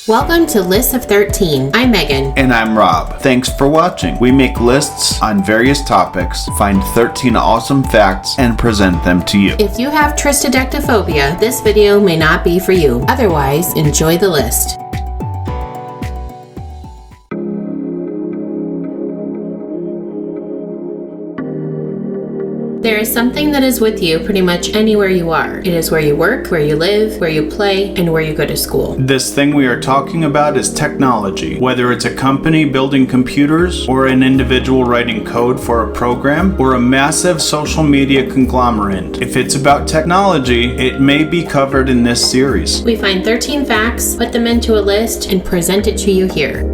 Welcome to List of 13. I'm Megan. And I'm Rob. Thanks for watching. We make lists on various topics, find 13 awesome facts, and present them to you. If you have triskaidekaphobia, this video may not be for you. Otherwise, enjoy the list. There is something that is with you pretty much anywhere you are. It is where you work, where you live, where you play, and where you go to school. This thing we are talking about is technology. Whether it's a company building computers, or an individual writing code for a program, or a massive social media conglomerate. If it's about technology, it may be covered in this series. We find 13 facts, put them into a list, and present it to you here.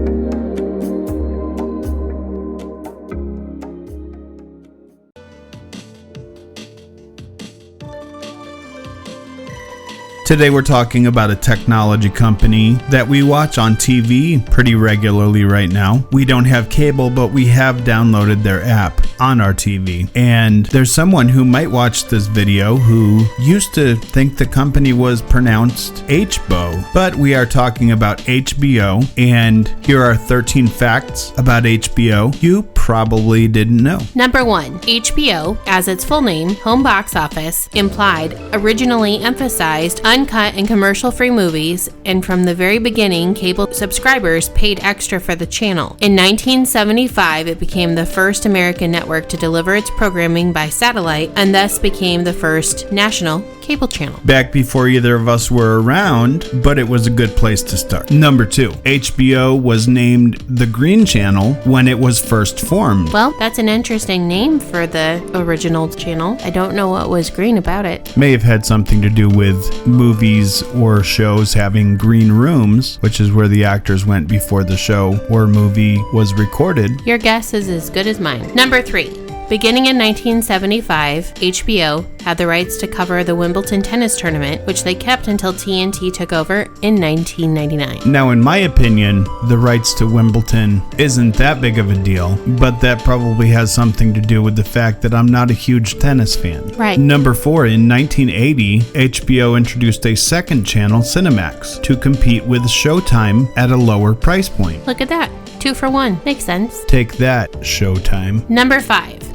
Today we're talking about a technology company that we watch on TV pretty regularly right now. We don't have cable, but we have downloaded their app on our TV. And there's someone who might watch this video who used to think the company was pronounced HBO. But we are talking about HBO, and here are 13 facts about HBO you probably didn't know. Number 1. HBO, as its full name, home box office, implied, originally emphasized uncut and commercial-free movies, and from the very beginning, cable subscribers paid extra for the channel. In 1975, it became the first American network to deliver its programming by satellite, and thus became the first national cable channel. Back before either of us were around, but it was a good place to start. Number 2. HBO was named the Green Channel when it was first formed. Well, that's an interesting name for the original channel. I don't know what was green about it. May have had something to do with movies or shows having green rooms, which is where the actors went before the show or movie was recorded. Your guess is as good as mine. Number 3. Beginning in 1975, HBO had the rights to cover the Wimbledon tennis tournament, which they kept until TNT took over in 1999. Now, in my opinion, the rights to Wimbledon isn't that big of a deal, but that probably has something to do with the fact that I'm not a huge tennis fan. Right. Number 4, in 1980, HBO introduced a second channel, Cinemax, to compete with Showtime at a lower price point. Look at that. 2 for 1. Makes sense. Take that, Showtime. Number 5.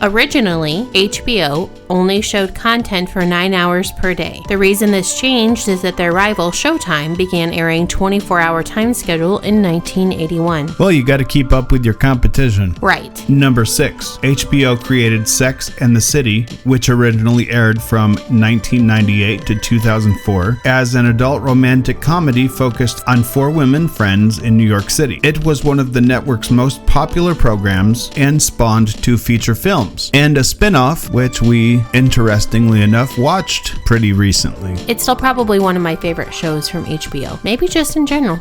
Originally, HBO only showed content for 9 hours per day. The reason this changed is that their rival, Showtime, began airing 24-hour time schedule in 1981. Well, you got to keep up with your competition. Right. Number 6. HBO created Sex and the City, which originally aired from 1998 to 2004, as an adult romantic comedy focused on 4 women friends in New York City. It was one of the network's most popular programs and spawned 2 feature films and a spin-off, which we, interestingly enough, watched pretty recently. It's still probably one of my favorite shows from HBO, maybe just in general.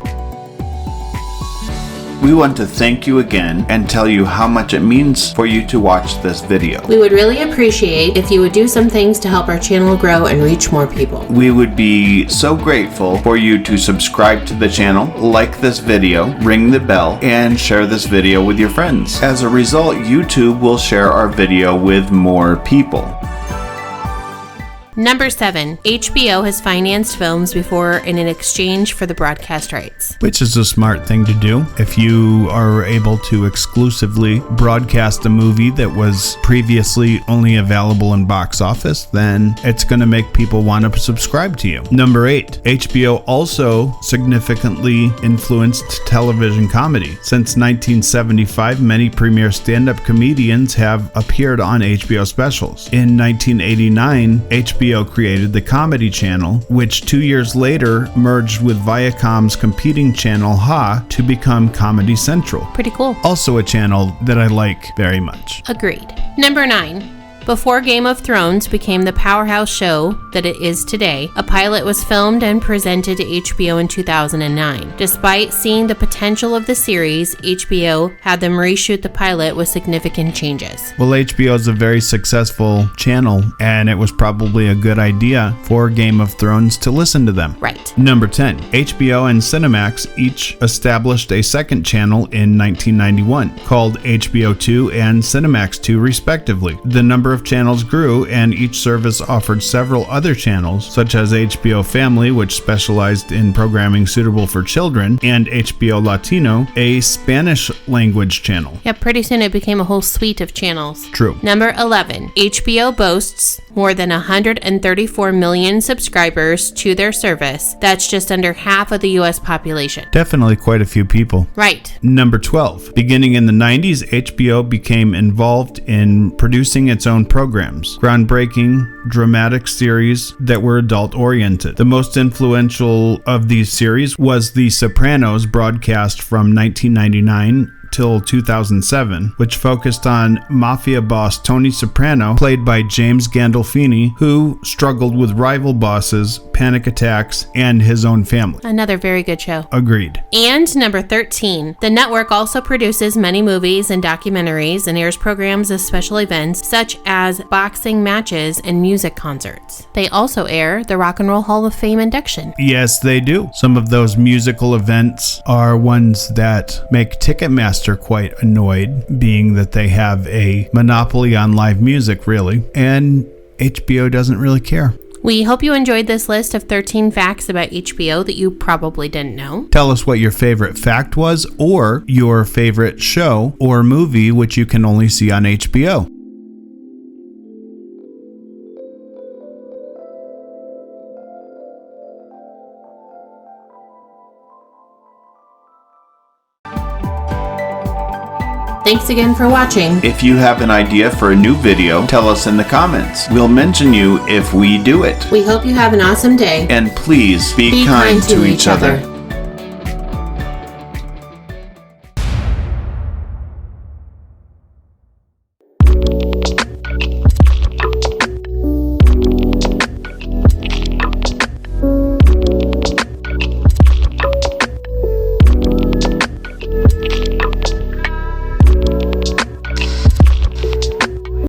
We want to thank you again and tell you how much it means for you to watch this video. We would really appreciate if you would do some things to help our channel grow and reach more people. We would be so grateful for you to subscribe to the channel, like this video, ring the bell, and share this video with your friends. As a result, YouTube will share our video with more people. Number 7. HBO has financed films before in exchange for the broadcast rights. Which is a smart thing to do. If you are able to exclusively broadcast a movie that was previously only available in box office, then it's going to make people want to subscribe to you. Number 8. HBO also significantly influenced television comedy. Since 1975, many premier stand-up comedians have appeared on HBO specials. In 1989, HBO created the Comedy Channel, which 2 years later merged with Viacom's competing channel Ha to become Comedy Central. Pretty cool. Also a channel that I like very much. Agreed. Number 9. Before Game of Thrones became the powerhouse show that it is today, a pilot was filmed and presented to HBO in 2009. Despite seeing the potential of the series, HBO had them reshoot the pilot with significant changes. Well, HBO is a very successful channel, and it was probably a good idea for Game of Thrones to listen to them. Right. Number 10. HBO and Cinemax each established a second channel in 1991, called HBO 2 and Cinemax 2 respectively. The number of channels grew, and each service offered several other channels, such as HBO Family, which specialized in programming suitable for children, and HBO Latino, a Spanish language channel. Yeah, pretty soon it became a whole suite of channels. True. Number 11. HBO boasts more than 134 million subscribers to their service. That's just under half of the U.S. population. Definitely quite a few people. Right. Number 12. Beginning in the 90s, HBO became involved in producing its own programs, groundbreaking, dramatic series that were adult-oriented. The most influential of these series was The Sopranos, broadcast from 1999 till 2007, which focused on mafia boss Tony Soprano, played by James Gandolfini, who struggled with rival bosses, panic attacks, and his own family. Another very good show. Agreed. And number 13. The network also produces many movies and documentaries and airs programs of special events such as boxing matches and music concerts. They also air the Rock and Roll Hall of Fame induction. Yes, they do. Some of those musical events are ones that make Ticketmaster quite annoyed, being that they have a monopoly on live music, really, and HBO doesn't really care. We hope you enjoyed this list of 13 facts about HBO that you probably didn't know. Tell us what your favorite fact was, or your favorite show or movie which you can only see on HBO. Thanks again for watching. If you have an idea for a new video, tell us in the comments. We'll mention you if we do it. We hope you have an awesome day. And please be kind to each other.